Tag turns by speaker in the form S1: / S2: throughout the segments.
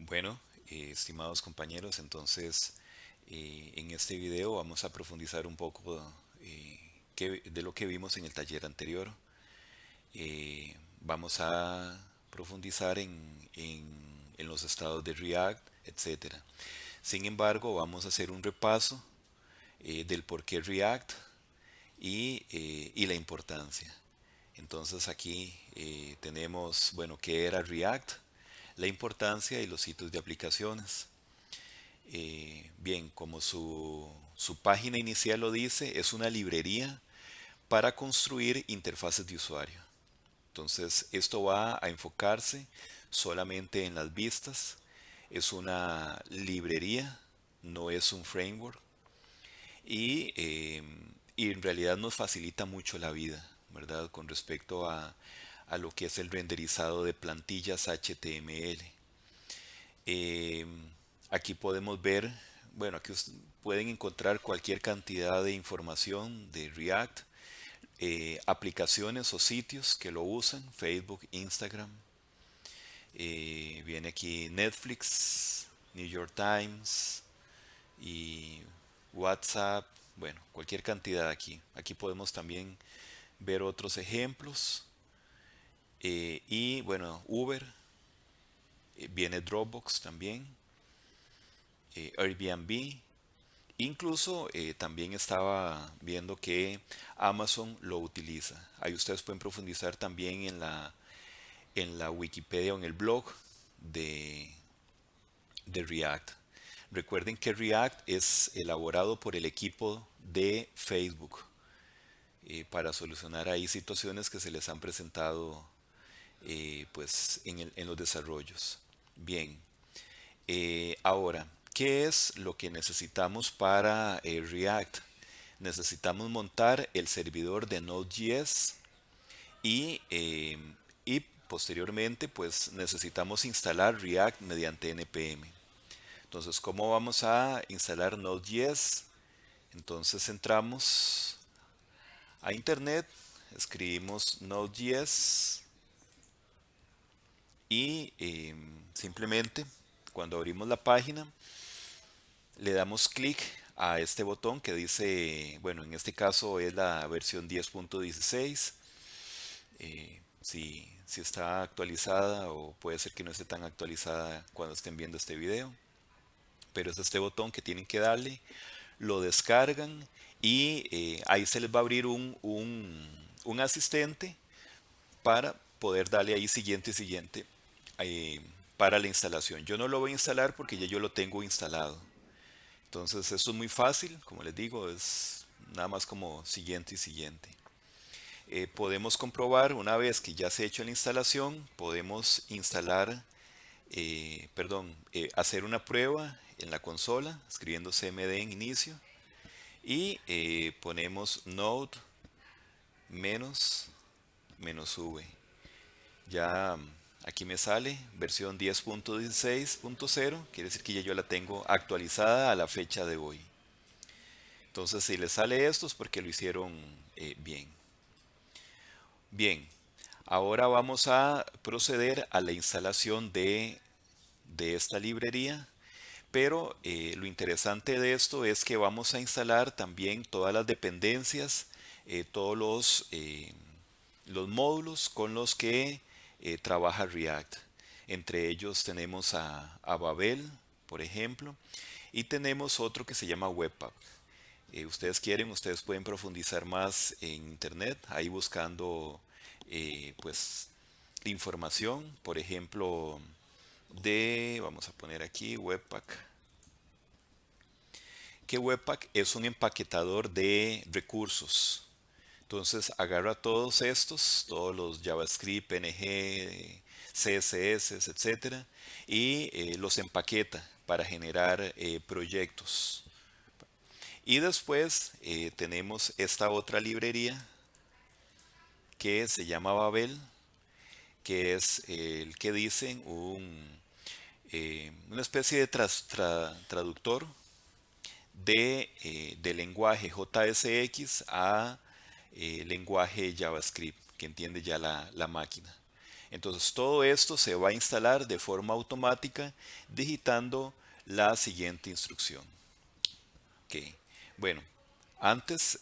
S1: Bueno, estimados compañeros, entonces en este video vamos a profundizar un poco de lo que vimos en el taller anterior. Vamos a profundizar en los estados de React, etcétera. Sin embargo, vamos a hacer un repaso del por qué React y la importancia. Entonces aquí tenemos, bueno, qué era React, la importancia y los sitios de aplicaciones. Bien, como su página inicial lo dice, es una librería para construir interfaces de usuario. Entonces, esto va a enfocarse solamente en las vistas. Es una librería, no es un framework. Y en realidad nos facilita mucho la vida, ¿verdad? Con respecto a lo que es el renderizado de plantillas HTML. Eh, Aquí podemos ver, bueno, pueden encontrar cualquier cantidad de información de React, aplicaciones o sitios que lo usan, Facebook, Instagram. Viene aquí Netflix, New York Times y WhatsApp, bueno, cualquier cantidad aquí. Aquí podemos también ver otros ejemplos. Y bueno, Uber, viene Dropbox también, Airbnb. Incluso también estaba viendo que Amazon lo utiliza. Ahí ustedes pueden profundizar también en la Wikipedia o en el blog de, de React. Recuerden que React es elaborado por el equipo de Facebook para solucionar ahí situaciones que se les han presentado pues en los desarrollos. Bien, ahora, ¿qué es lo que necesitamos para React? Necesitamos montar el servidor de Node.js y posteriormente pues necesitamos instalar React mediante npm. Entonces, ¿cómo vamos a instalar Node.js? Entonces entramos a internet, escribimos Node.js y simplemente cuando abrimos la página le damos clic a este botón que dice, bueno, en este caso es la versión 10.16. Si está actualizada o puede ser que no esté tan actualizada cuando estén viendo este video. Pero es este botón que tienen que darle, lo descargan y ahí se les va a abrir un asistente para poder darle ahí siguiente, siguiente eh, para la instalación. Yo no lo voy a instalar porque ya yo lo tengo instalado. Entonces esto es muy fácil, como les digo, es nada más como siguiente y siguiente. Podemos comprobar una vez que ya se ha hecho la instalación, podemos instalar, perdón, hacer una prueba en la consola escribiendo cmd en inicio y ponemos node menos menos v. Ya aquí me sale versión 10.16.0, quiere decir que ya yo la tengo actualizada a la fecha de hoy. Entonces, si les sale esto es porque lo hicieron bien. Bien, ahora vamos a proceder a la instalación de esta librería, pero lo interesante de esto es que vamos a instalar también todas las dependencias, todos los módulos con los que trabaja React. Entre ellos tenemos a Babel, por ejemplo, y tenemos otro que se llama Webpack. Ustedes quieren, ustedes pueden profundizar más en internet, ahí buscando pues información, por ejemplo, vamos a poner aquí Webpack, que Webpack es un empaquetador de recursos. Entonces agarra todos estos, todos los JavaScript, PNG, CSS, etcétera, y los empaqueta para generar proyectos. Y después tenemos esta otra librería que se llama Babel, que es el que dicen una especie de traductor de lenguaje JSX a lenguaje JavaScript, que entiende ya la máquina. Entonces todo esto se va a instalar de forma automática digitando la siguiente instrucción. Ok, bueno, antes,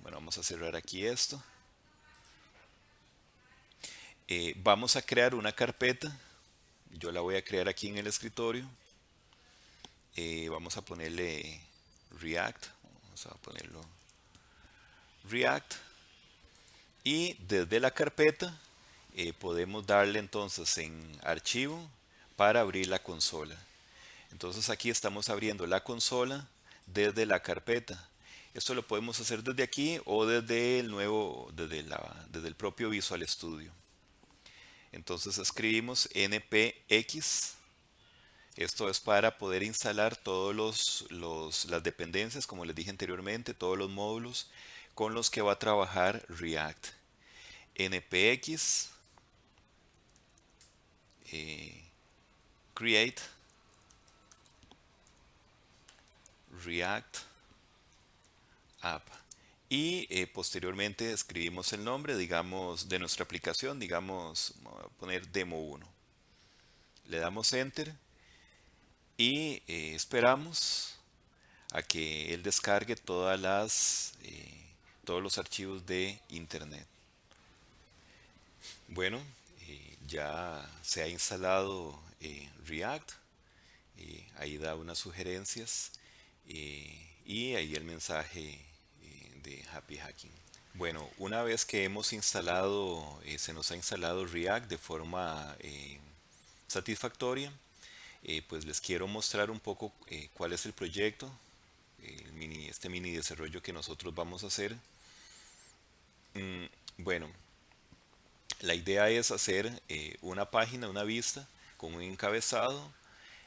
S1: bueno, vamos a cerrar aquí esto. Vamos a crear una carpeta. Yo la voy a crear aquí en el escritorio. Vamos a ponerle React. Vamos a ponerlo React. Y desde la carpeta podemos darle entonces en archivo para abrir la consola. Entonces aquí estamos abriendo la consola desde la carpeta. Esto lo podemos hacer desde aquí o desde el nuevo, desde el propio Visual Studio. Entonces escribimos npx. Esto es para poder instalar todos las dependencias, como les dije anteriormente, todos los módulos con los que va a trabajar React. npx create React app. Y posteriormente escribimos el nombre, digamos, de nuestra aplicación, digamos, voy a poner demo 1. Le damos enter y esperamos a que él descargue todos los archivos de internet. Bueno, ya se ha instalado React, ahí da unas sugerencias y ahí el mensaje de Happy Hacking. Bueno, una vez que hemos instalado, se nos ha instalado React de forma satisfactoria, pues les quiero mostrar un poco cuál es el proyecto, este mini desarrollo que nosotros vamos a hacer. Bueno, la idea es hacer una página, una vista con un encabezado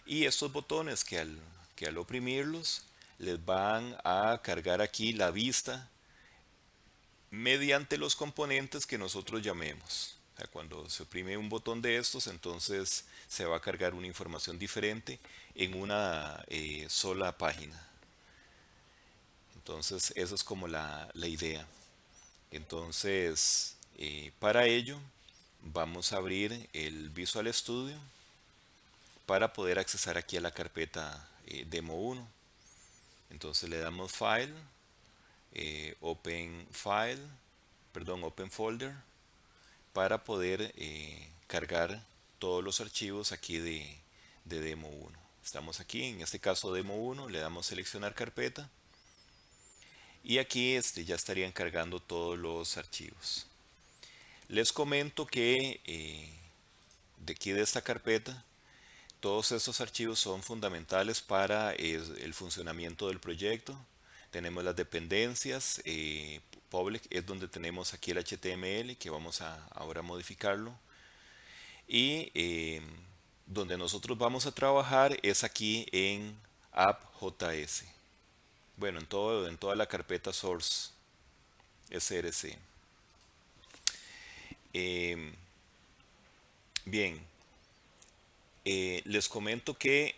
S1: y estos botones que al oprimirlos les van a cargar aquí la vista mediante los componentes que nosotros llamemos. O sea, cuando se oprime un botón de estos, entonces se va a cargar una información diferente en una sola página. Entonces, eso es como la idea. Entonces, para ello, vamos a abrir el Visual Studio para poder accesar aquí a la carpeta Demo 1. Entonces le damos File, Open File, perdón, Open Folder, para poder cargar todos los archivos aquí de Demo 1. Estamos aquí, en este caso Demo 1, le damos seleccionar carpeta y aquí ya estarían cargando todos los archivos. Les comento que de aquí de esta carpeta, todos estos archivos son fundamentales para el funcionamiento del proyecto. Tenemos las dependencias, public es donde tenemos aquí el HTML que vamos a ahora modificarlo. Y donde nosotros vamos a trabajar es aquí en app.js. Bueno, en toda la carpeta source src. Eh, bien, les comento que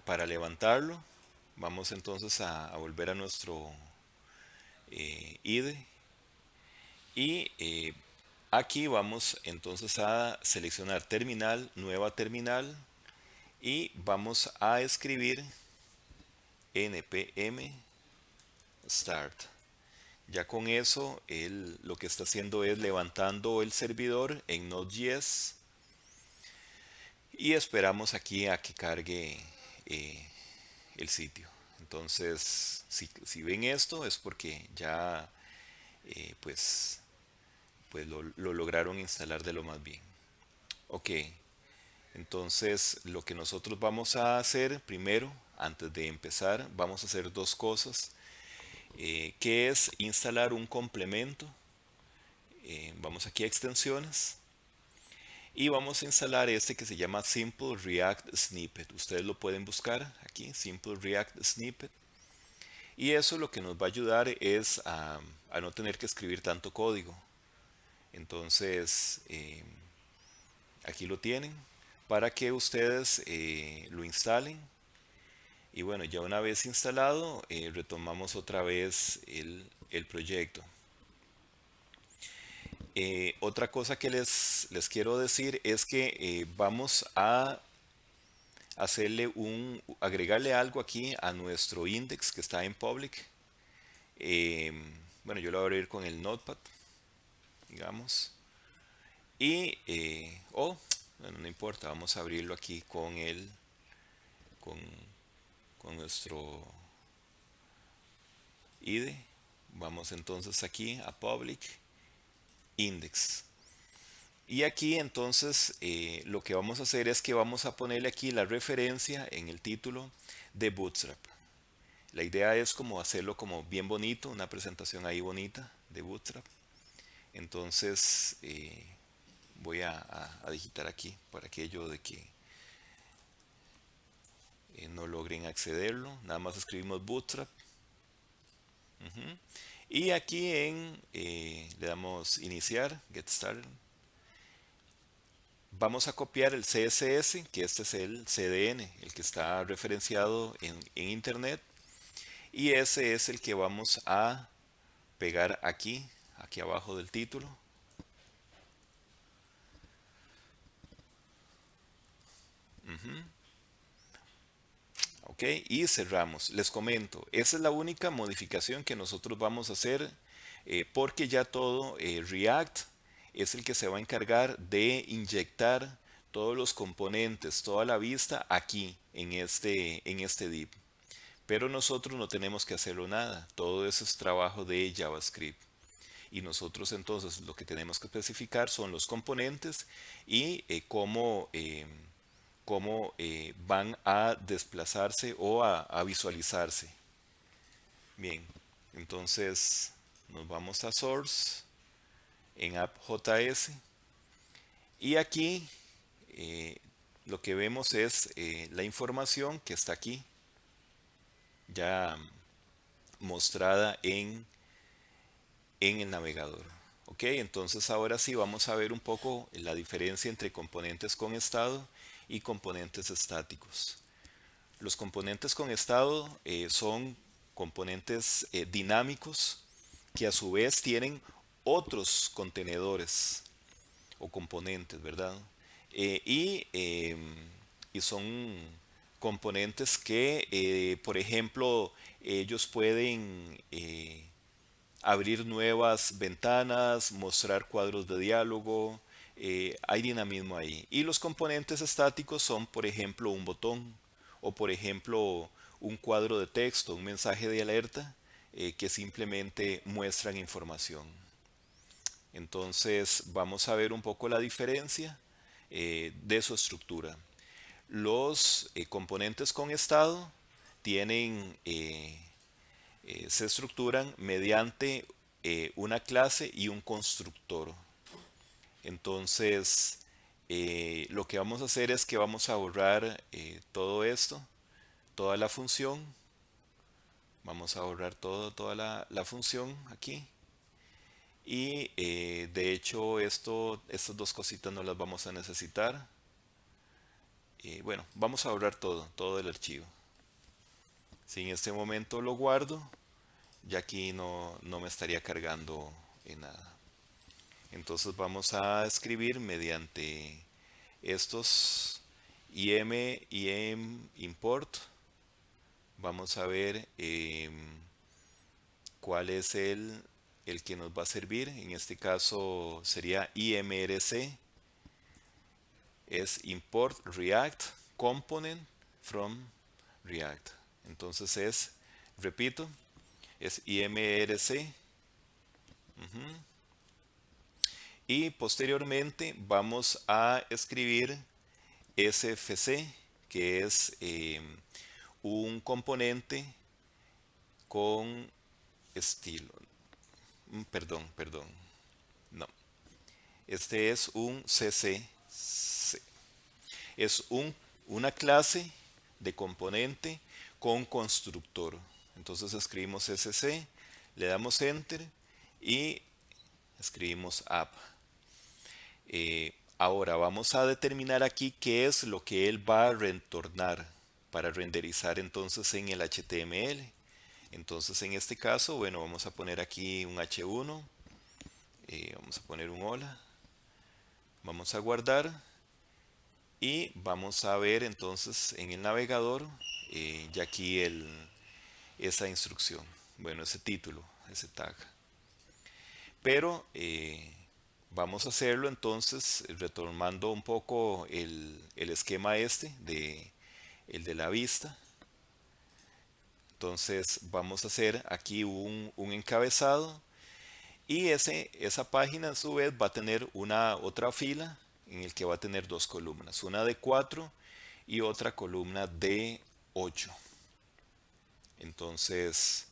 S1: para levantarlo vamos entonces a volver a nuestro IDE y aquí vamos entonces a seleccionar terminal, nueva terminal y vamos a escribir npm start. Ya con eso él lo que está haciendo es levantando el servidor en Node.js y esperamos aquí a que cargue eh, el sitio. Entonces, si ven esto es porque ya pues lo lograron instalar de lo más bien. Ok, entonces lo que nosotros vamos a hacer primero, antes de empezar, vamos a hacer dos cosas, que es instalar un complemento. Vamos aquí a extensiones y vamos a instalar este que se llama Simple React Snippet. Ustedes lo pueden buscar aquí, Simple React Snippet. Y eso lo que nos va a ayudar es a no tener que escribir tanto código. Entonces, aquí lo tienen para que ustedes lo instalen. Y bueno, ya una vez instalado, retomamos otra vez el proyecto. Otra cosa que les quiero decir es que vamos a agregarle algo aquí a nuestro index que está en public. Bueno, yo lo voy a abrir con el notepad, digamos. Bueno, no importa, vamos a abrirlo aquí con, con nuestro IDE. Vamos entonces aquí a public index. Y aquí entonces lo que vamos a hacer es que vamos a ponerle aquí la referencia en el título de Bootstrap. La idea es como hacerlo como bien bonito, una presentación ahí bonita de Bootstrap. Entonces voy a digitar aquí para aquello de que no logren accederlo. Nada más escribimos Bootstrap. Ujú. Y aquí le damos iniciar, get started. Vamos a copiar el CSS, que este es el CDN, el que está referenciado en internet. Y ese es el que vamos a pegar aquí abajo del título. Ujú. Ok, y cerramos. Les comento, esa es la única modificación que nosotros vamos a hacer porque ya todo React es el que se va a encargar de inyectar todos los componentes, toda la vista aquí en este div. Pero nosotros no tenemos que hacerlo nada. Todo eso es trabajo de JavaScript. Y nosotros entonces lo que tenemos que especificar son los componentes y cómo van a desplazarse o a visualizarse. Bien, entonces nos vamos a Source en app.js y aquí eh, lo que vemos es la información que está aquí ya mostrada en el navegador. Ok, entonces ahora sí vamos a ver un poco la diferencia entre componentes con estado y componentes estáticos. Los componentes con estado son componentes dinámicos que a su vez tienen otros contenedores o componentes, ¿verdad? Eh, y, eh, y son componentes que, por ejemplo, ellos pueden abrir nuevas ventanas, mostrar cuadros de diálogo, hay dinamismo ahí. Y los componentes estáticos son, por ejemplo, un botón o, por ejemplo, un cuadro de texto, un mensaje de alerta que simplemente muestran información. Entonces vamos a ver un poco la diferencia de su estructura. Los componentes con estado tienen se estructuran mediante una clase y un constructor. Entonces, lo que vamos a hacer es que vamos a borrar todo esto, toda la función. Vamos a borrar toda la función aquí. Y de hecho, estas dos cositas no las vamos a necesitar. Bueno, vamos a borrar todo el archivo. Si en este momento lo guardo, ya aquí no me estaría cargando en nada. Entonces vamos a escribir mediante estos import. Vamos a ver cuál es el que nos va a servir. En este caso sería imrc. Es import react component from react. Entonces repito, es imrc. Ujú. Y posteriormente vamos a escribir SFC, que es un componente con estilo. Perdón. No. Este es un CC. Es una clase de componente con constructor. Entonces escribimos SC, le damos Enter y escribimos app. Ahora vamos a determinar aquí qué es lo que él va a retornar para renderizar entonces en el HTML. Entonces en este caso, bueno, vamos a poner aquí un H1. Vamos a poner un hola. Vamos a guardar y vamos a ver entonces en el navegador ya aquí esa instrucción. Bueno, ese título, ese tag. Pero vamos a hacerlo entonces retomando un poco el esquema este de el de la vista. Entonces vamos a hacer aquí un encabezado y esa página a su vez va a tener una otra fila en el que va a tener dos columnas, una de 4 y otra columna de 8. Entonces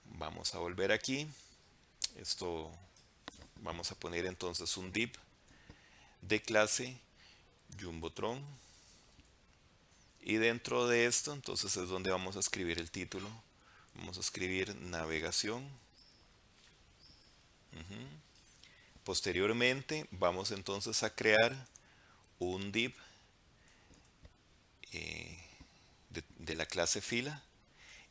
S1: vamos a volver aquí. Esto vamos a poner entonces un div de clase Jumbotron. Y dentro de esto entonces es donde vamos a escribir el título. Vamos a escribir navegación. Posteriormente vamos entonces a crear un div eh, de la clase fila.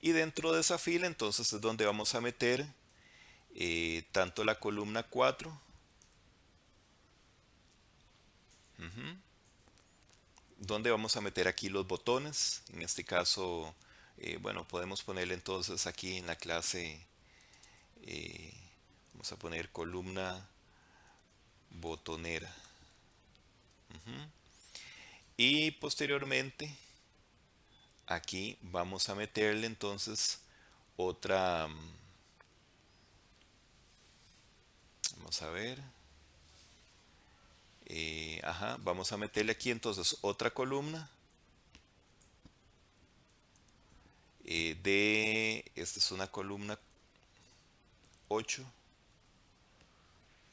S1: Y dentro de esa fila entonces es donde vamos a meter tanto la columna 4, donde vamos a meter aquí los botones. En este caso, bueno, podemos ponerle entonces aquí en la clase, eh, vamos a poner columna botonera. Y posteriormente, aquí vamos a meterle entonces otra, vamos a ver, vamos a meterle aquí entonces otra columna esta es una columna 8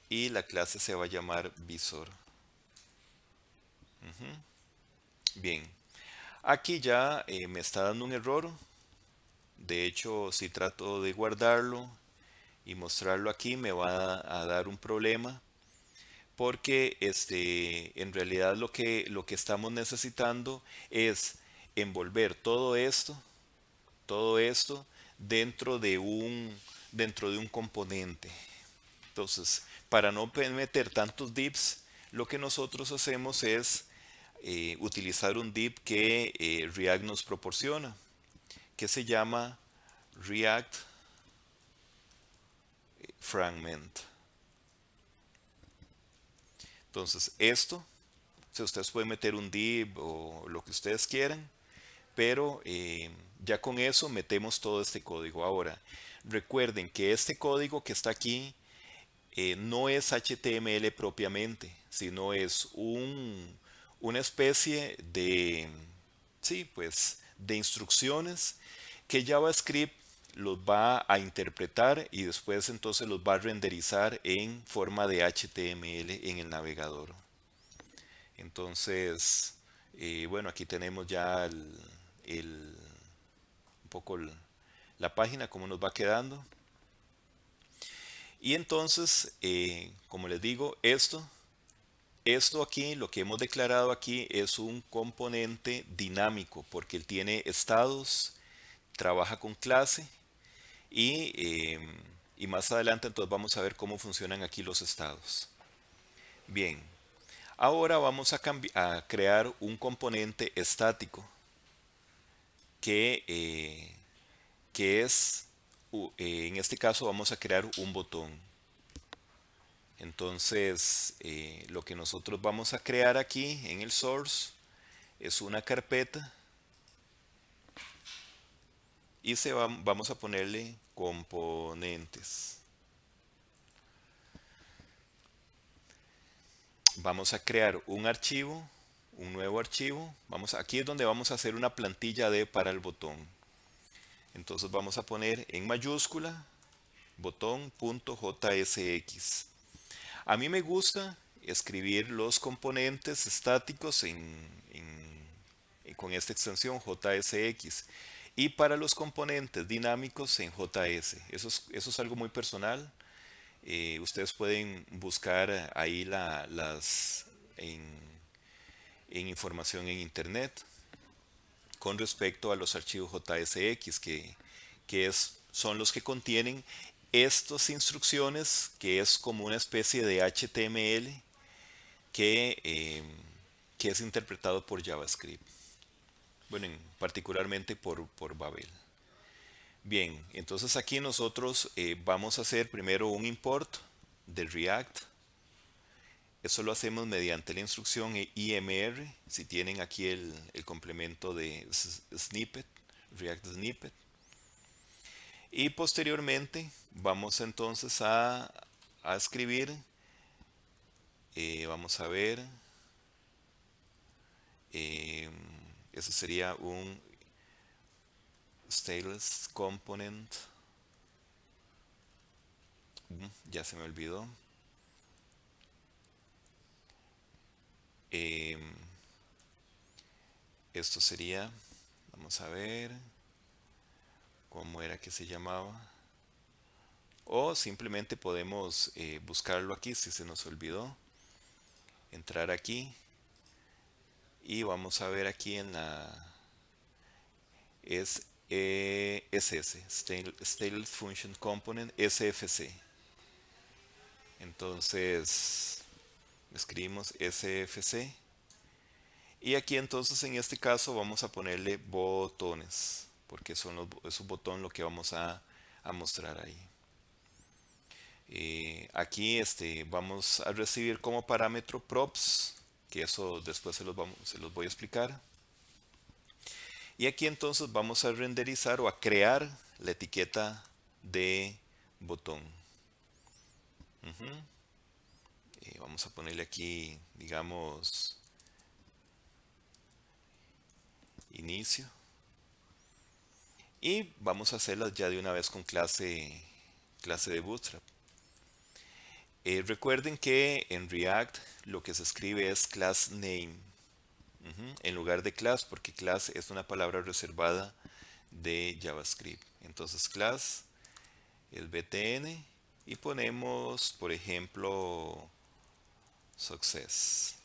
S1: y la clase se va a llamar visor. Bien, aquí ya me está dando un error. De hecho, si trato de guardarlo y mostrarlo aquí, me va a dar un problema porque en realidad lo que estamos necesitando es envolver todo esto dentro de un componente. Entonces, para no meter tantos divs, lo que nosotros hacemos es utilizar un div que React nos proporciona, que se llama React Fragment. Entonces, esto, si ustedes pueden meter un div o lo que ustedes quieran, pero ya con eso metemos todo este código. Ahora, recuerden que este código que está aquí no es HTML propiamente, sino es una especie de, sí, pues, de instrucciones que JavaScript los va a interpretar y después entonces los va a renderizar en forma de HTML en el navegador. Entonces, bueno, aquí tenemos ya un poco la página, cómo nos va quedando. Y entonces, como les digo, esto aquí, lo que hemos declarado aquí es un componente dinámico porque él tiene estados, trabaja con clase y más adelante entonces vamos a ver cómo funcionan aquí los estados. Bien, ahora vamos a crear un componente estático que, en este caso vamos a crear un botón. Entonces, lo que nosotros vamos a crear aquí en el source es una carpeta y vamos a ponerle componentes. Vamos a crear un archivo, un nuevo archivo. Aquí es donde vamos a hacer una plantilla de para el botón. Entonces vamos a poner en mayúscula botón.jsx. A mí me gusta escribir los componentes estáticos con esta extensión JSX y para los componentes dinámicos en JS. Eso es algo muy personal. Ustedes pueden buscar ahí en, en información en internet con respecto a los archivos JSX son los que contienen estas instrucciones, que es como una especie de HTML que es interpretado por JavaScript. Bueno, particularmente por Babel. Bien, entonces aquí nosotros vamos a hacer primero un import de React. Eso lo hacemos mediante la instrucción IMR. Si tienen aquí el complemento de snippet, React Snippet. Y posteriormente vamos entonces a escribir, vamos a ver, eh, eso sería un stateless component. Ya se me olvidó. Eh, Esto sería, vamos a ver, ¿cómo era que se llamaba? O simplemente podemos buscarlo aquí si se nos olvidó. Entrar aquí y vamos a ver aquí en la es SS, Stateless Function Component SFC. Entonces escribimos SFC y aquí entonces en este caso vamos a ponerle botones porque es un botón lo que vamos a mostrar ahí. Aquí vamos a recibir como parámetro props, que eso después se los voy a explicar. Y aquí entonces vamos a renderizar o a crear la etiqueta de botón. Ujú. Vamos a ponerle aquí, digamos, inicio. Y vamos a hacerlas ya de una vez con clase de Bootstrap. Recuerden que en React lo que se escribe es class name. En lugar de class, porque class es una palabra reservada de JavaScript. Entonces class es btn y ponemos, por ejemplo, success.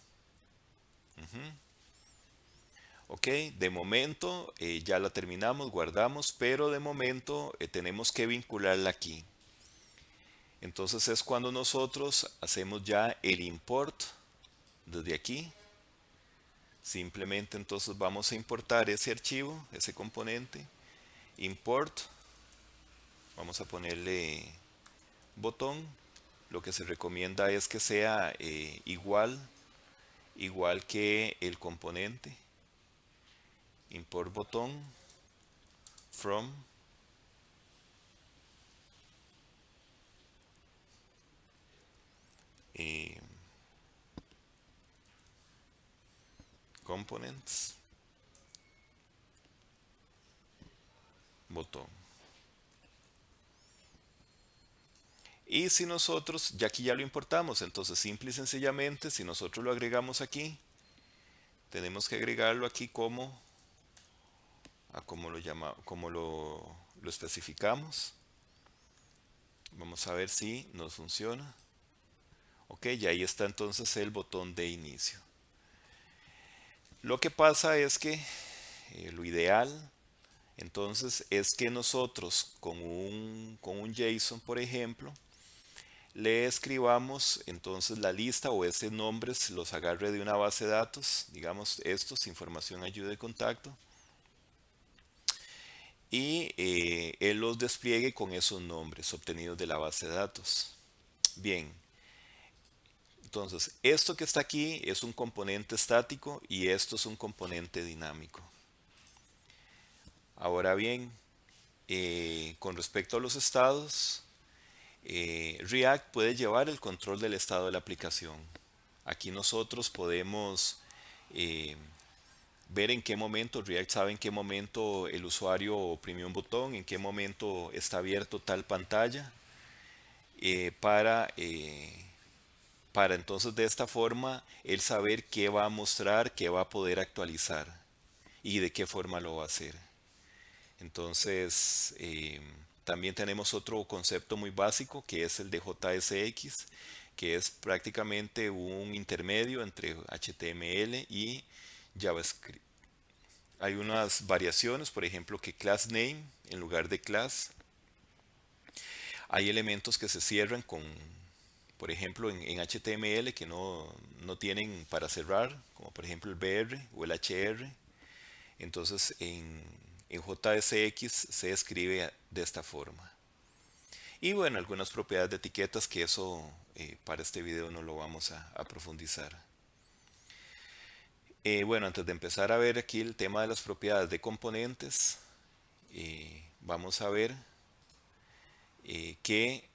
S1: Ok, de momento ya la terminamos, guardamos, pero de momento tenemos que vincularla aquí. Entonces es cuando nosotros hacemos ya el import desde aquí. Simplemente entonces vamos a importar ese archivo, ese componente, import, vamos a ponerle botón. Lo que se recomienda es que sea igual que el componente. Import botón from eh, components botón. Y si nosotros, ya aquí ya lo importamos, entonces simple y sencillamente, si nosotros lo agregamos aquí, tenemos que agregarlo aquí como lo especificamos. Vamos a ver si nos funciona. Ok, y ahí está entonces el botón de inicio. Lo que pasa es que lo ideal entonces es que nosotros con un JSON, por ejemplo, le escribamos entonces la lista o ese nombre se los agarre de una base de datos, digamos estos, información, ayuda y contacto, y él los despliegue con esos nombres obtenidos de la base de datos. Bien, entonces esto que está aquí es un componente estático y esto es un componente dinámico. Ahora bien, con respecto a los estados, React puede llevar el control del estado de la aplicación. Aquí nosotros podemos eh, ver en qué momento, React sabe en qué momento el usuario oprimió un botón, en qué momento está abierto tal pantalla, eh, para, eh, para entonces de esta forma él saber qué va a mostrar, qué va a poder actualizar y de qué forma lo va a hacer. Entonces, también tenemos otro concepto muy básico que es el de JSX, que es prácticamente un intermedio entre HTML y JavaScript. Hay unas variaciones, por ejemplo, que class name en lugar de class. Hay elementos que se cierran con, por ejemplo, en HTML que no tienen para cerrar, como por ejemplo el BR o el HR. Entonces en JSX se escribe de esta forma. Y bueno, algunas propiedades de etiquetas que eso para este video no lo vamos a profundizar. Bueno, antes de empezar a ver aquí el tema de las propiedades de componentes, vamos a ver que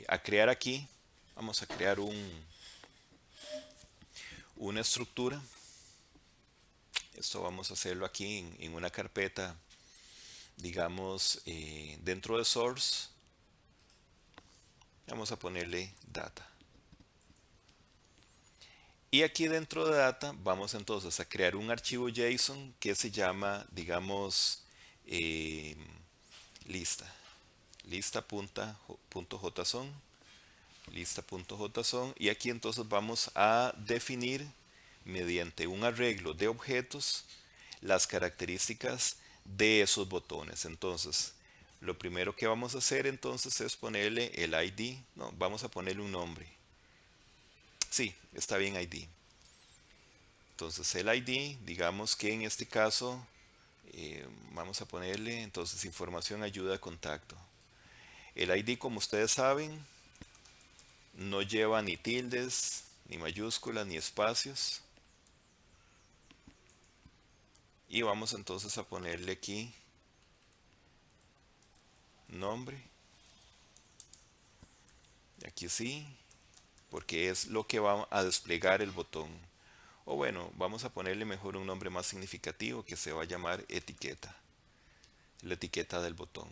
S1: a crear aquí, vamos a crear una estructura. Esto vamos a hacerlo aquí en una carpeta, digamos, dentro de source. Vamos a ponerle data. Y aquí dentro de data vamos entonces a crear un archivo JSON que se llama, digamos, eh, lista. Lista.json. Lista.json. Y aquí entonces vamos a definir mediante un arreglo de objetos las características de esos botones. Entonces, lo primero que vamos a hacer entonces es ponerle el ID. No, vamos a ponerle un nombre. Sí, está bien ID. Entonces el ID, digamos que en este caso vamos a ponerle entonces información ayuda contacto. El ID, como ustedes saben, no lleva ni tildes, ni mayúsculas, ni espacios. Y vamos entonces a ponerle aquí nombre. Aquí sí, porque es lo que va a desplegar el botón. O bueno, vamos a ponerle mejor un nombre más significativo que se va a llamar etiqueta. La etiqueta del botón.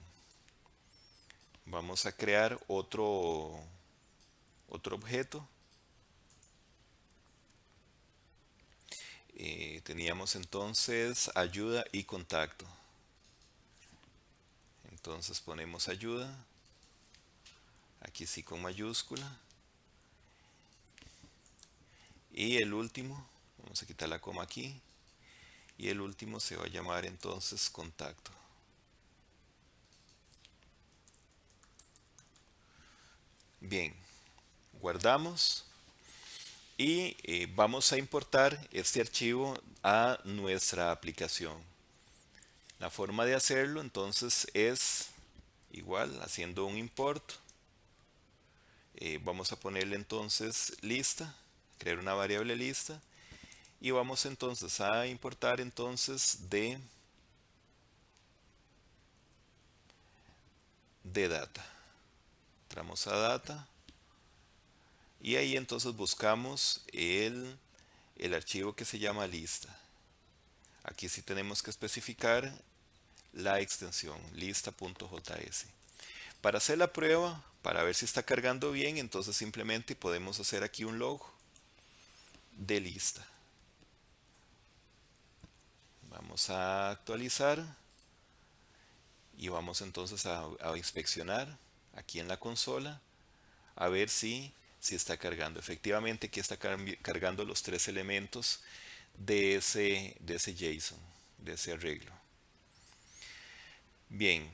S1: Vamos a crear otro objeto. Teníamos entonces ayuda y contacto. Entonces ponemos ayuda. Aquí sí con mayúscula. Y el último, vamos a quitar la coma aquí. Y el último se va a llamar entonces contacto. Bien, guardamos. Y vamos a importar este archivo a nuestra aplicación. La forma de hacerlo entonces es igual, haciendo un import. Vamos a ponerle entonces lista, crear una variable lista. Y vamos entonces a importar entonces de data. Entramos a data. Y ahí entonces buscamos el archivo que se llama lista. Aquí sí tenemos que especificar la extensión lista.js. Para hacer la prueba, para ver si está cargando bien, entonces simplemente podemos hacer aquí un log de lista. Vamos a actualizar y vamos entonces a inspeccionar aquí en la consola a ver si está cargando. Efectivamente aquí está cargando los tres elementos de ese JSON, de ese arreglo. Bien,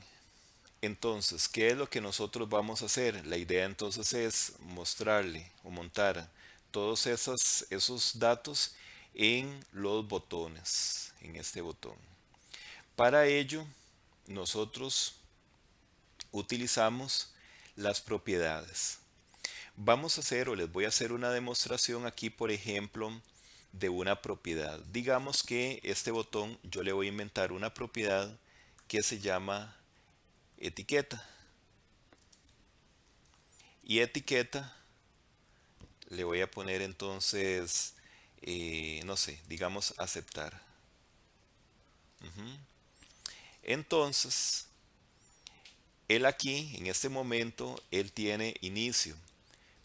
S1: entonces, ¿qué es lo que nosotros vamos a hacer? La idea entonces es mostrarle o montar todos esos datos en los botones, en este botón. Para ello, nosotros utilizamos las propiedades. Vamos a hacer o les voy a hacer una demostración aquí, por ejemplo, de una propiedad. Digamos que este botón yo le voy a inventar una propiedad que se llama etiqueta. Y etiqueta le voy a poner entonces, no sé, digamos aceptar. Entonces, él aquí, en este momento, él tiene inicio,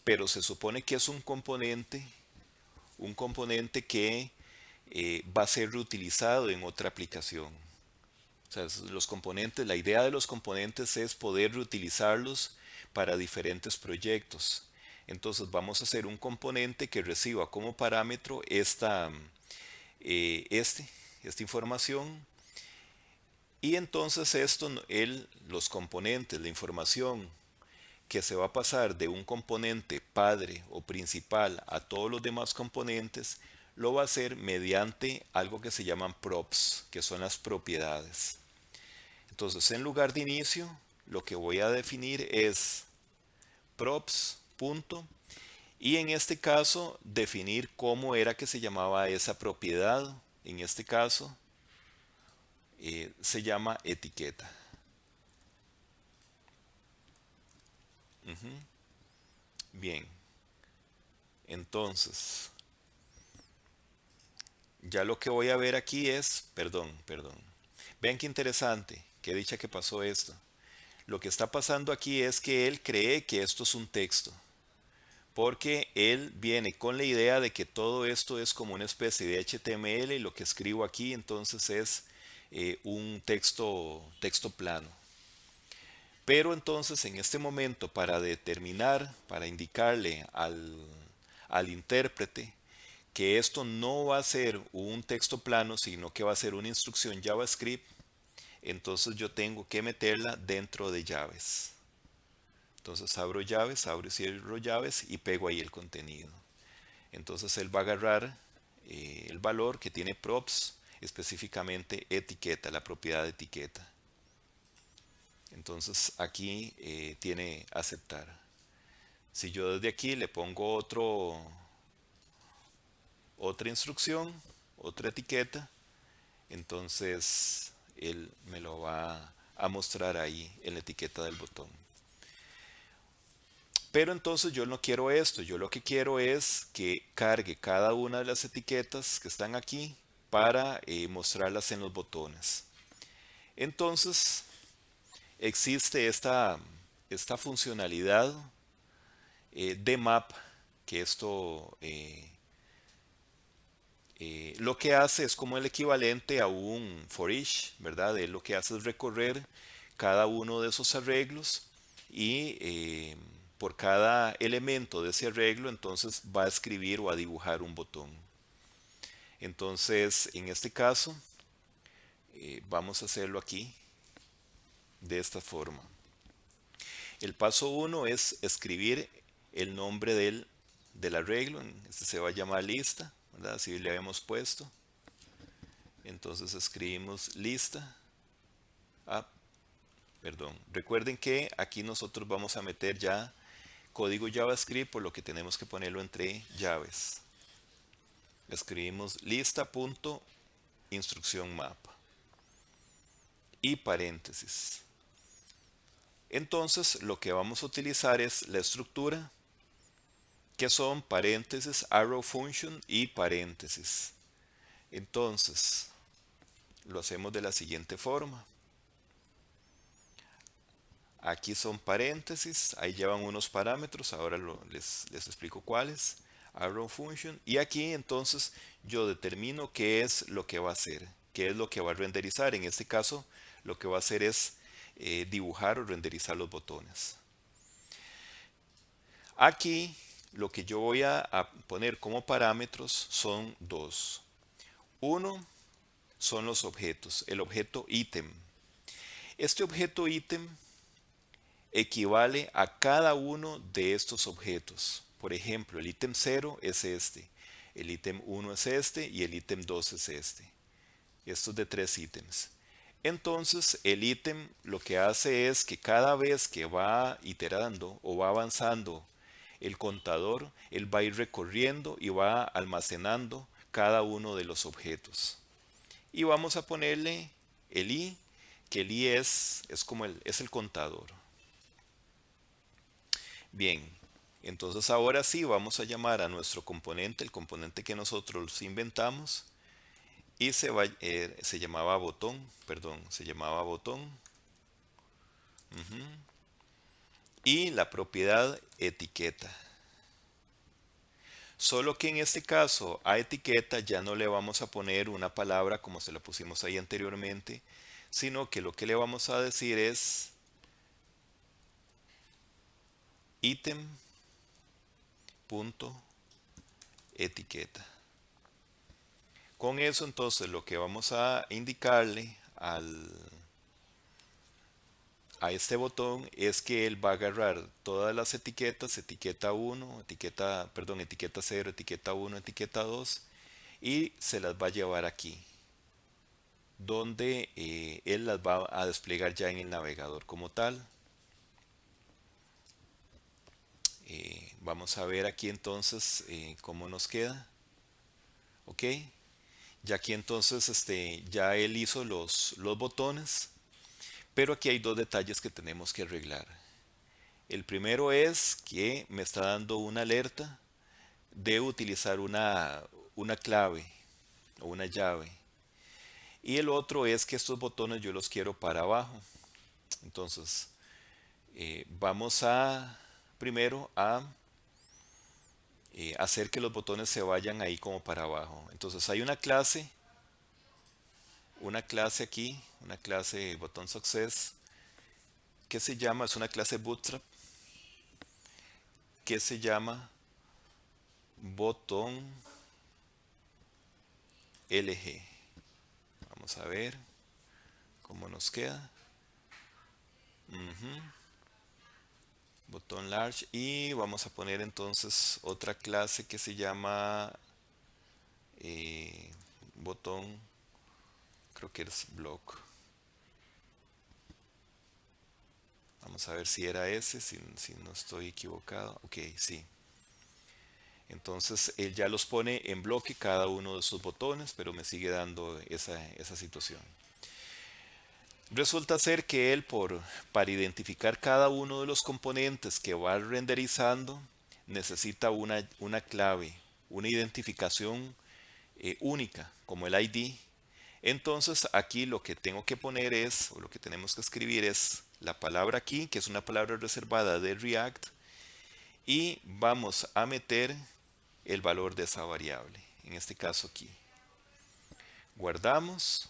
S1: pero se supone que es un componente que va a ser reutilizado en otra aplicación. O sea, los componentes, la idea de los componentes es poder reutilizarlos para diferentes proyectos. Entonces vamos a hacer un componente que reciba como parámetro esta información Y entonces esto, los componentes, la información que se va a pasar de un componente padre o principal a todos los demás componentes, lo va a hacer mediante algo que se llaman props, que son las propiedades. Entonces, en lugar de inicio, lo que voy a definir es props, punto, y en este caso definir cómo era que se llamaba esa propiedad. En este caso se llama etiqueta. Ujú. Bien, entonces ya lo que voy a ver aquí es, perdón. Vean qué interesante, qué dicha que pasó esto. Lo que está pasando aquí es que él cree que esto es un texto, porque él viene con la idea de que todo esto es como una especie de HTML y lo que escribo aquí entonces es un texto plano. Pero entonces en este momento para determinar, para indicarle al intérprete que esto no va a ser un texto plano, sino que va a ser una instrucción JavaScript, entonces yo tengo que meterla dentro de llaves. Entonces abro llaves, abro y cierro llaves y pego ahí el contenido. Entonces él va a agarrar el valor que tiene props, específicamente etiqueta, la propiedad de etiqueta. Entonces aquí tiene aceptar. Si yo desde aquí le pongo otra instrucción, otra etiqueta, entonces él me lo va a mostrar ahí en la etiqueta del botón. Pero entonces yo no quiero esto, yo lo que quiero es que cargue cada una de las etiquetas que están aquí para mostrarlas en los botones. Entonces existe esta funcionalidad de map, que esto lo que hace es como el equivalente a un for each, ¿verdad? Él lo que hace es recorrer cada uno de esos arreglos y por cada elemento de ese arreglo entonces va a escribir o a dibujar un botón. Entonces, en este caso, vamos a hacerlo aquí de esta forma. El paso 1 es escribir el nombre del arreglo. Este se va a llamar lista, ¿verdad? Así le habíamos puesto. Entonces escribimos lista. Ah, perdón. Recuerden que aquí nosotros vamos a meter ya código JavaScript, por lo que tenemos que ponerlo entre llaves. Escribimos lista.instrucción map y paréntesis. Entonces lo que vamos a utilizar es la estructura, que son paréntesis, arrow function y paréntesis. Entonces lo hacemos de la siguiente forma. Aquí son paréntesis, ahí llevan unos parámetros, ahora les explico cuáles. Arrow function. Y aquí entonces yo determino qué es lo que va a hacer, qué es lo que va a renderizar. En este caso, lo que va a hacer es dibujar o renderizar los botones. Aquí lo que yo voy a poner como parámetros son dos. Uno son los objetos, el objeto ítem. Este objeto ítem equivale a cada uno de estos objetos. Por ejemplo, el ítem 0 es este, el ítem 1 es este y el ítem 2 es este. Estos de 3 ítems. Entonces, el ítem lo que hace es que cada vez que va iterando o va avanzando el contador, él va a ir recorriendo y va almacenando cada uno de los objetos. Y vamos a ponerle el i, que el i es como es el contador. Bien, entonces ahora sí vamos a llamar a nuestro componente, el componente que nosotros inventamos, y se llamaba botón, perdón, se llamaba botón. Ujú. Y la propiedad etiqueta. Solo que en este caso a etiqueta ya no le vamos a poner una palabra como se la pusimos ahí anteriormente, sino que lo que le vamos a decir es ítem.etiqueta. Con eso entonces lo que vamos a indicarle a este botón es que él va a agarrar todas las etiquetas, etiqueta uno, etiqueta, perdón, etiqueta cero, etiqueta uno, etiqueta 2 y se las va a llevar aquí, donde él las va a desplegar ya en el navegador como tal. Vamos a ver aquí entonces cómo nos queda. Ok, ya aquí entonces ya él hizo los botones, pero aquí hay dos detalles que tenemos que arreglar. El primero es que me está dando una alerta de utilizar una clave o una llave. Y el otro es que estos botones yo los quiero para abajo. Entonces, vamos a primero a hacer que los botones se vayan ahí como para abajo. Entonces hay una clase aquí, una clase botón success que se llama, es una clase bootstrap que se llama botón LG. Vamos a ver cómo nos queda. Ujú. Botón large y vamos a poner entonces otra clase que se llama eh, botón, creo que es block. Vamos a ver si era ese, si no estoy equivocado. Ok, sí. Entonces él ya los pone en bloque cada uno de sus botones, pero me sigue dando esa situación. Resulta ser que él, para identificar cada uno de los componentes que va renderizando, necesita una clave, una identificación única, como el ID. Entonces aquí lo que tengo que poner es, o lo que tenemos que escribir es la palabra aquí, que es una palabra reservada de React, y vamos a meter el valor de esa variable, en este caso aquí. Guardamos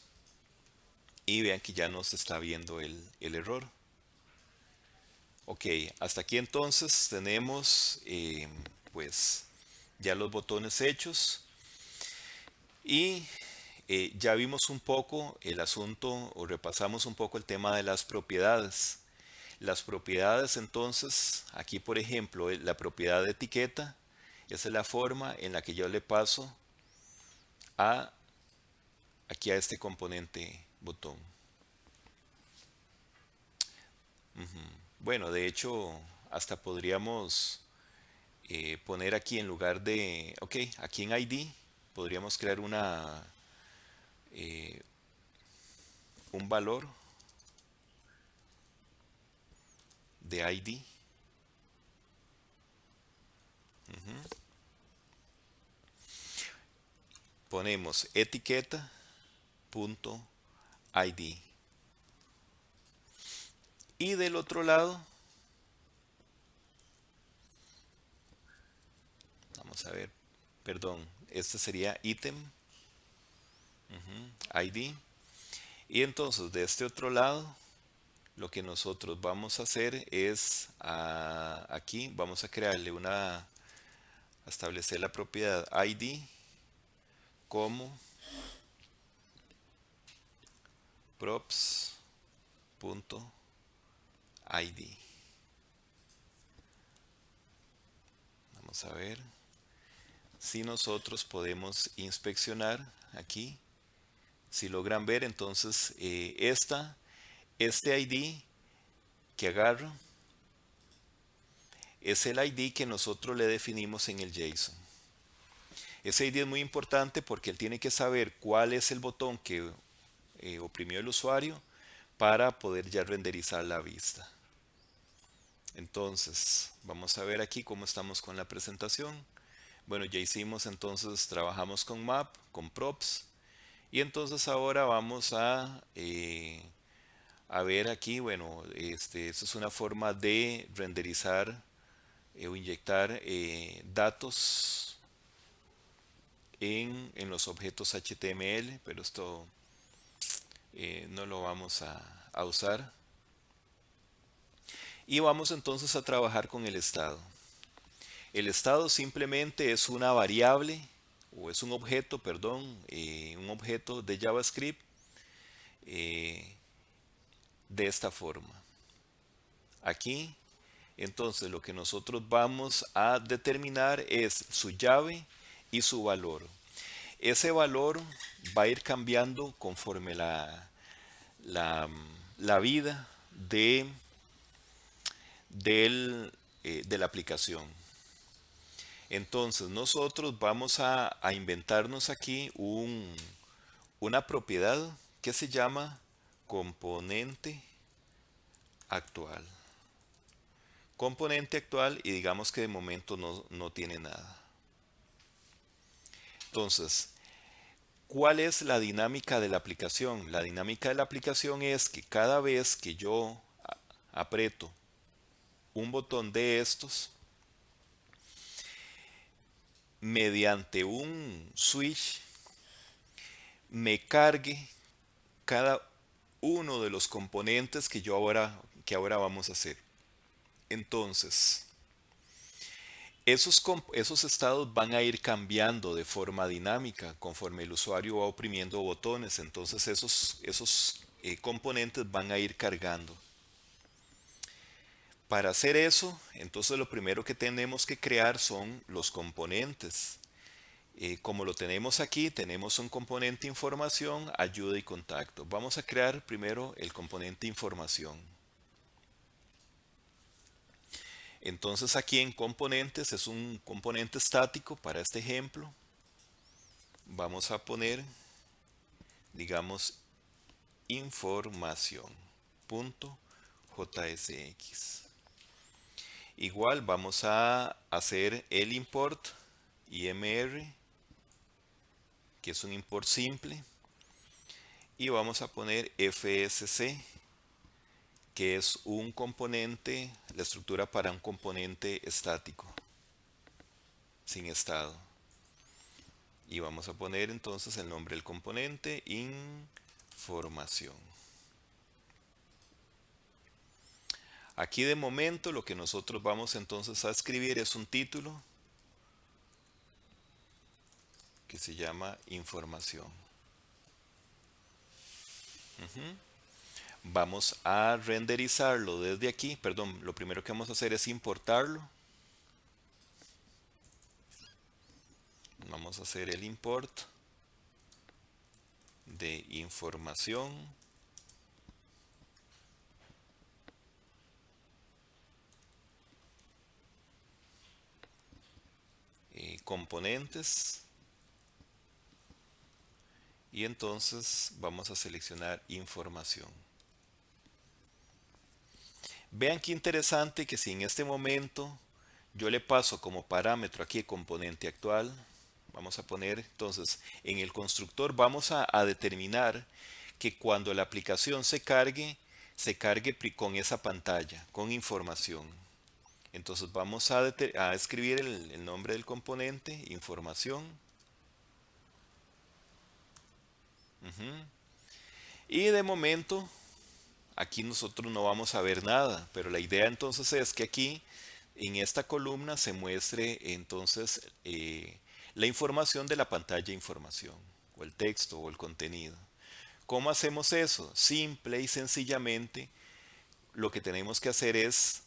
S1: y vean que ya nos está viendo el error. Ok, hasta aquí entonces tenemos pues ya los botones hechos y ya vimos un poco el asunto o repasamos un poco el tema de las propiedades. Las propiedades entonces, aquí por ejemplo, la propiedad de etiqueta, esa es la forma en la que yo le paso a aquí a este componente botón. Ujú. Bueno, de hecho, hasta podríamos poner aquí en lugar de, ok, aquí en ID podríamos crear eh, un valor de ID. Ujú. Ponemos etiqueta punto ID. Y del otro lado, vamos a ver, perdón, este sería ítem, ID. Y entonces de este otro lado, lo que nosotros vamos a hacer es aquí vamos a crearle a establecer la propiedad ID como props.id. Vamos a ver si nosotros podemos inspeccionar aquí. Si logran ver, entonces este ID que agarro es el ID que nosotros le definimos en el JSON. Ese ID es muy importante porque él tiene que saber cuál es el botón que oprimió el usuario para poder ya renderizar la vista. Entonces, vamos a ver aquí cómo estamos con la presentación. Bueno, ya hicimos entonces, trabajamos con map, con props. Y entonces ahora vamos a ver aquí, bueno, esto es una forma de renderizar o inyectar datos en los objetos HTML, pero esto no lo vamos a usar. Y vamos entonces a trabajar con el estado. El estado simplemente es una variable, o es un objeto, perdón, un objeto de JavaScript eh, de esta forma. aquí. Entonces lo que nosotros vamos a determinar es su llave y su valor. Ese valor va a ir cambiando conforme la, la vida de la aplicación. Entonces nosotros vamos a inventarnos aquí una propiedad que se llama componente actual. Componente actual y digamos que de momento no tiene nada. Entonces, ¿cuál es la dinámica de la aplicación? La dinámica de la aplicación es que cada vez que yo aprieto un botón de estos, mediante un switch, me cargue cada uno de los componentes que ahora vamos a hacer. Entonces, esos estados van a ir cambiando de forma dinámica conforme el usuario va oprimiendo botones. Entonces, esos componentes van a ir cargando. Para hacer eso, entonces lo primero que tenemos que crear son los componentes. Como lo tenemos aquí, tenemos un componente información, ayuda y contacto. Vamos a crear primero el componente información. Entonces aquí en componentes es un componente estático para este ejemplo. Vamos a poner, digamos, información.jsx. Igual vamos a hacer el import imr, que es un import simple, y vamos a poner fsc, que es un componente, la estructura para un componente estático, sin estado. Y vamos a poner entonces el nombre del componente, información. Aquí de momento lo que nosotros vamos entonces a escribir es un título que se llama información. Vamos a renderizarlo desde aquí. Perdón, lo primero que vamos a hacer es importarlo. Vamos a hacer el import de información. Componentes. Y entonces vamos a seleccionar información. Vean qué interesante que si en este momento yo le paso como parámetro aquí el componente actual, vamos a poner entonces en el constructor vamos a determinar que cuando la aplicación se cargue con esa pantalla, con información. Entonces vamos a escribir el nombre del componente, información. Y de momento aquí nosotros no vamos a ver nada, pero la idea entonces es que aquí en esta columna se muestre entonces la información de la pantalla de información, o el texto, o el contenido. ¿Cómo hacemos eso? Simple y sencillamente lo que tenemos que hacer es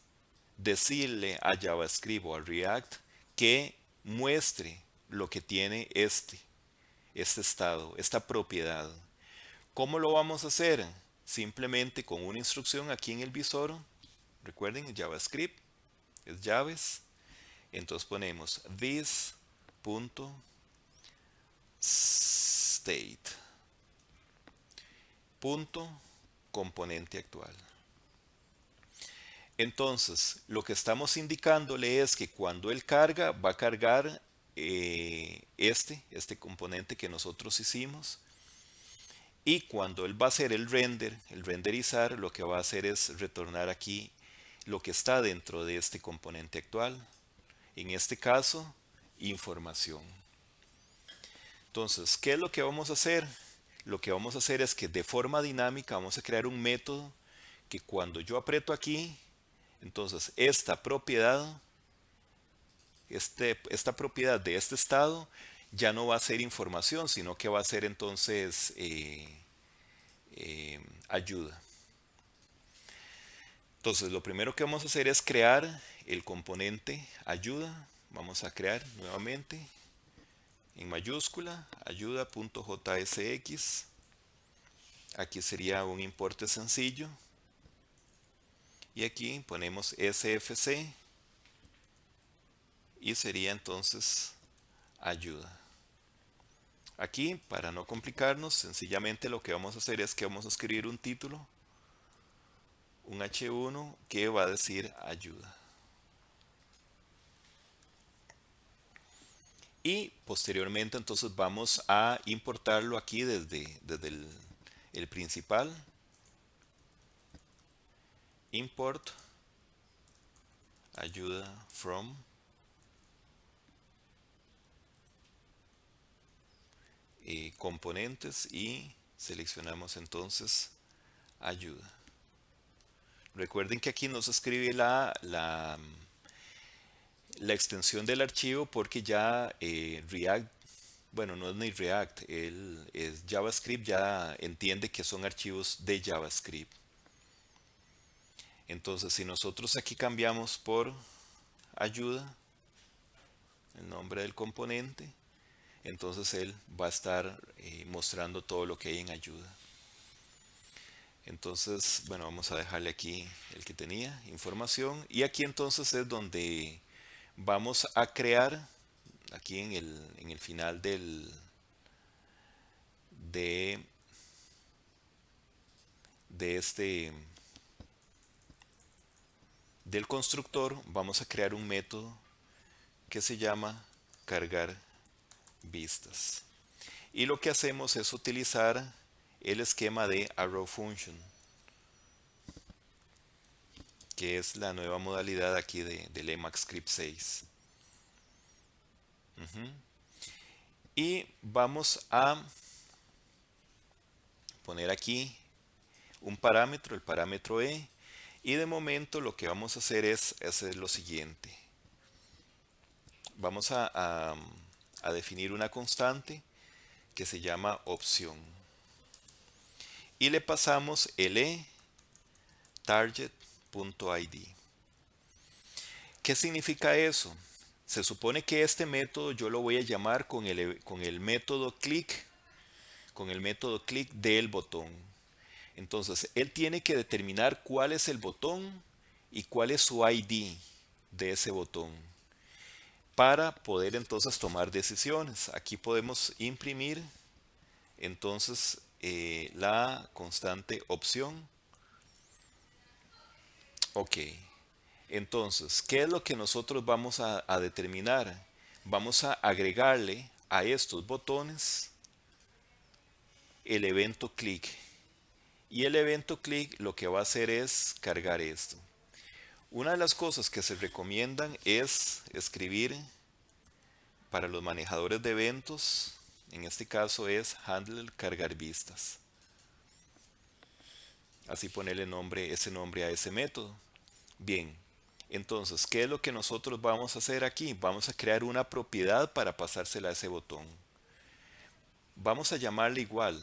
S1: decirle a JavaScript o a React que muestre lo que tiene este estado, esta propiedad. ¿Cómo lo vamos a hacer? Simplemente con una instrucción aquí en el visor. Recuerden, JavaScript es llaves. Entonces ponemos this.state. Componente actual. Entonces, lo que estamos indicándole es que cuando él carga, va a cargar este componente que nosotros hicimos. Y cuando él va a hacer el renderizar, lo que va a hacer es retornar aquí lo que está dentro de este componente actual. En este caso, información. Entonces, ¿qué es lo que vamos a hacer? Lo que vamos a hacer es que de forma dinámica vamos a crear un método que cuando yo aprieto aquí, entonces esta propiedad, esta propiedad de este estado ya no va a ser información, sino que va a ser entonces ayuda. Entonces, lo primero que vamos a hacer es crear el componente ayuda. Vamos a crear nuevamente en mayúscula ayuda.jsx. Aquí sería un importe sencillo. Y aquí ponemos sfc y sería entonces ayuda. Aquí, para no complicarnos, sencillamente lo que vamos a hacer es que vamos a escribir un título, un H1 que va a decir ayuda. Y posteriormente entonces vamos a importarlo aquí desde el principal. Import ayuda from componentes y seleccionamos entonces ayuda. Recuerden que aquí no se escribe la extensión del archivo porque ya React, bueno, no es ni React, es JavaScript, ya entiende que son archivos de JavaScript. Entonces, si nosotros aquí cambiamos por ayuda, el nombre del componente, entonces él va a estar mostrando todo lo que hay en ayuda. Entonces, bueno, vamos a dejarle aquí el que tenía, información. Y aquí entonces es donde vamos a crear, aquí en el final de, de este, del constructor, vamos a crear un método que se llama cargar vistas. Y lo que hacemos es utilizar el esquema de arrow function, que es la nueva modalidad aquí del EMAXscript 6. Ujú. Y vamos a poner aquí un parámetro, el parámetro E, y de momento lo que vamos a hacer es hacer lo siguiente. Vamos a definir una constante que se llama opción. Y le pasamos el E target.id. ¿Qué significa eso? Se supone que este método yo lo voy a llamar con el método click, del botón. Entonces, él tiene que determinar cuál es el botón y cuál es su ID de ese botón para poder entonces tomar decisiones. Aquí podemos imprimir entonces la constante opción. Ok, entonces, ¿qué es lo que nosotros vamos a determinar? Vamos a agregarle a estos botones el evento click. Y el evento click lo que va a hacer es cargar esto. Una de las cosas que se recomiendan es escribir para los manejadores de eventos, en este caso es handler cargar vistas. Así ponerle ese nombre a ese método. Bien, entonces, ¿qué es lo que nosotros vamos a hacer aquí? Vamos a crear una propiedad para pasársela a ese botón. Vamos a llamarle igual.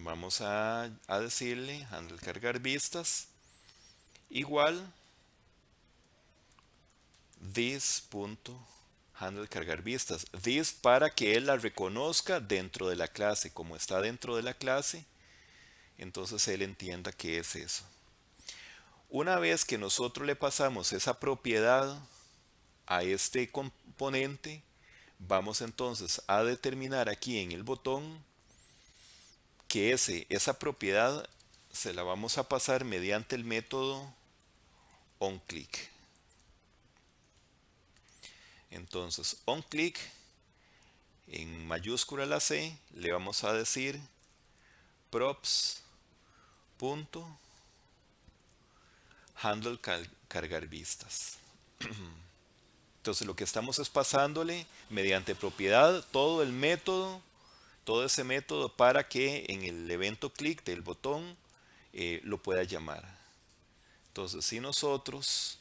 S1: Vamos a decirle handle cargar vistas igual this.handle cargar vistas. This para que él la reconozca dentro de la clase. Como está dentro de la clase, entonces él entienda qué es eso. Una vez que nosotros le pasamos esa propiedad a este componente, vamos entonces a determinar aquí en el botón que esa propiedad se la vamos a pasar mediante el método onClick. Entonces, onClick en mayúscula la C le vamos a decir props.handle cargar vistas. Entonces lo que estamos es pasándole mediante propiedad todo el método, todo ese método para que en el evento click del botón lo pueda llamar. Entonces si nosotros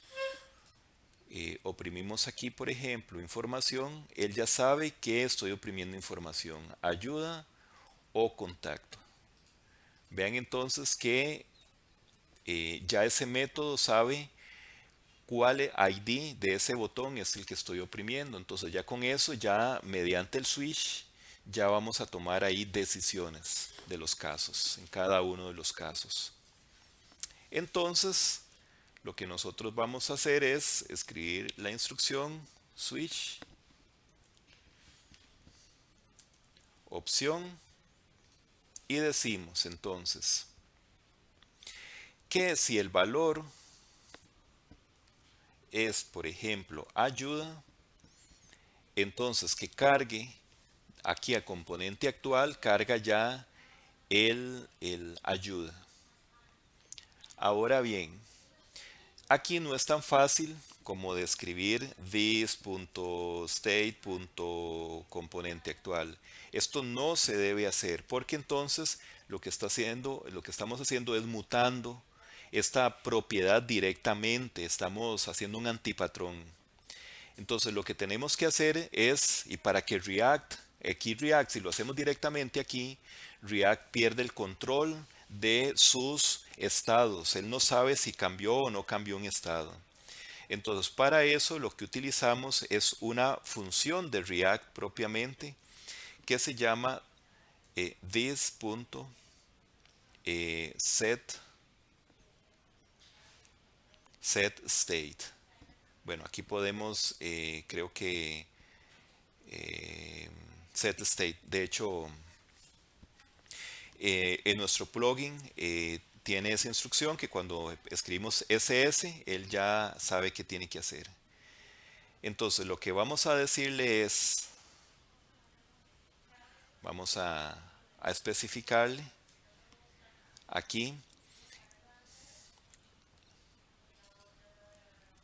S1: oprimimos aquí, por ejemplo, información, él ya sabe que estoy oprimiendo información, ayuda o contacto. Vean entonces que ya ese método sabe cuál ID de ese botón es el que estoy oprimiendo. Entonces ya con eso, ya mediante el switch, ya vamos a tomar ahí decisiones de los casos, en cada uno de los casos. Entonces, lo que nosotros vamos a hacer es escribir la instrucción switch, opción, y decimos entonces que si el valor es, por ejemplo, ayuda, entonces que cargue aquí a componente actual, carga ya el ayuda. Ahora bien, aquí no es tan fácil como describir this.state.componente actual. Esto no se debe hacer porque entonces lo que estamos haciendo es mutando esta propiedad directamente. Estamos haciendo un antipatrón. Entonces lo que tenemos que hacer es, y para que React, si lo hacemos directamente aquí, React pierde el control de sus estados. Él no sabe si cambió o no cambió un estado. Entonces para eso lo que utilizamos es una función de React propiamente que se llama this.setState. Bueno, aquí podemos, creo que eh, set state. De hecho, en nuestro plugin tiene esa instrucción que cuando escribimos ss, él ya sabe qué tiene que hacer. Entonces, lo que vamos a decirle es, vamos a especificarle aquí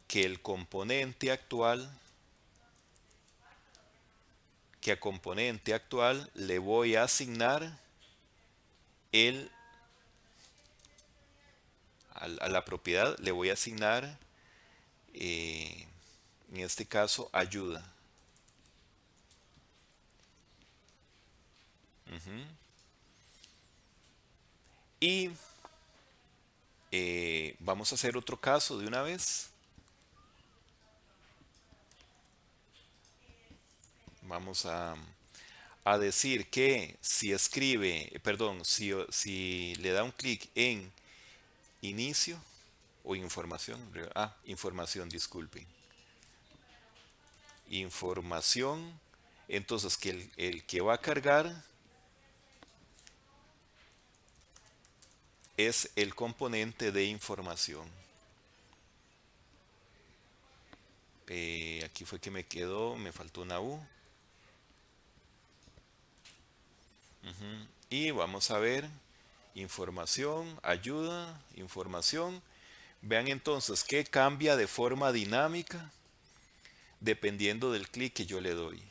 S1: que el componente actual, que a componente actual le voy a asignar el, a la propiedad le voy a asignar, en este caso, ayuda. Ujú. Y vamos a hacer otro caso de una vez. Vamos a decir que si escribe, perdón, si le da un clic en inicio o información, información, disculpe, información, entonces que el que va a cargar es el componente de información. Aquí fue que me quedó, me faltó una U. Ujú. Y vamos a ver información, ayuda, información. Vean entonces que cambia de forma dinámica dependiendo del clic que yo le doy.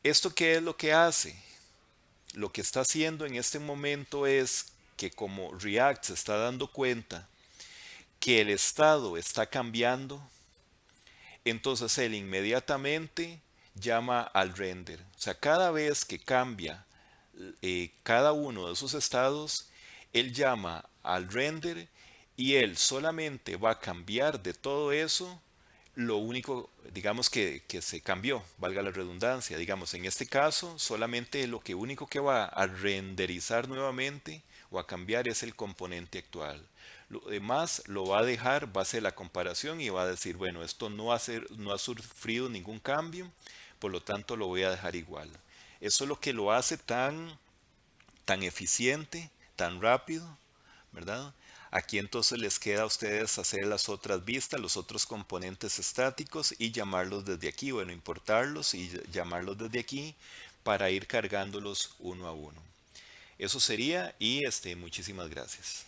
S1: ¿Esto qué es lo que hace? Lo que está haciendo en este momento es que como React se está dando cuenta que el estado está cambiando, entonces él inmediatamente llama al render. O sea, cada vez que cambia cada uno de esos estados, él llama al render y él solamente va a cambiar de todo eso lo único, digamos que se cambió, valga la redundancia. Digamos, en este caso, solamente lo que único que va a renderizar nuevamente o a cambiar es el componente actual. Lo demás lo va a dejar, va a hacer la comparación y va a decir, bueno, esto no ha sufrido ningún cambio, por lo tanto lo voy a dejar igual. Eso es lo que lo hace tan eficiente, tan rápido, ¿verdad? Aquí entonces les queda a ustedes hacer las otras vistas, los otros componentes estáticos y llamarlos desde aquí, bueno, importarlos y llamarlos desde aquí para ir cargándolos uno a uno. Eso sería y muchísimas gracias.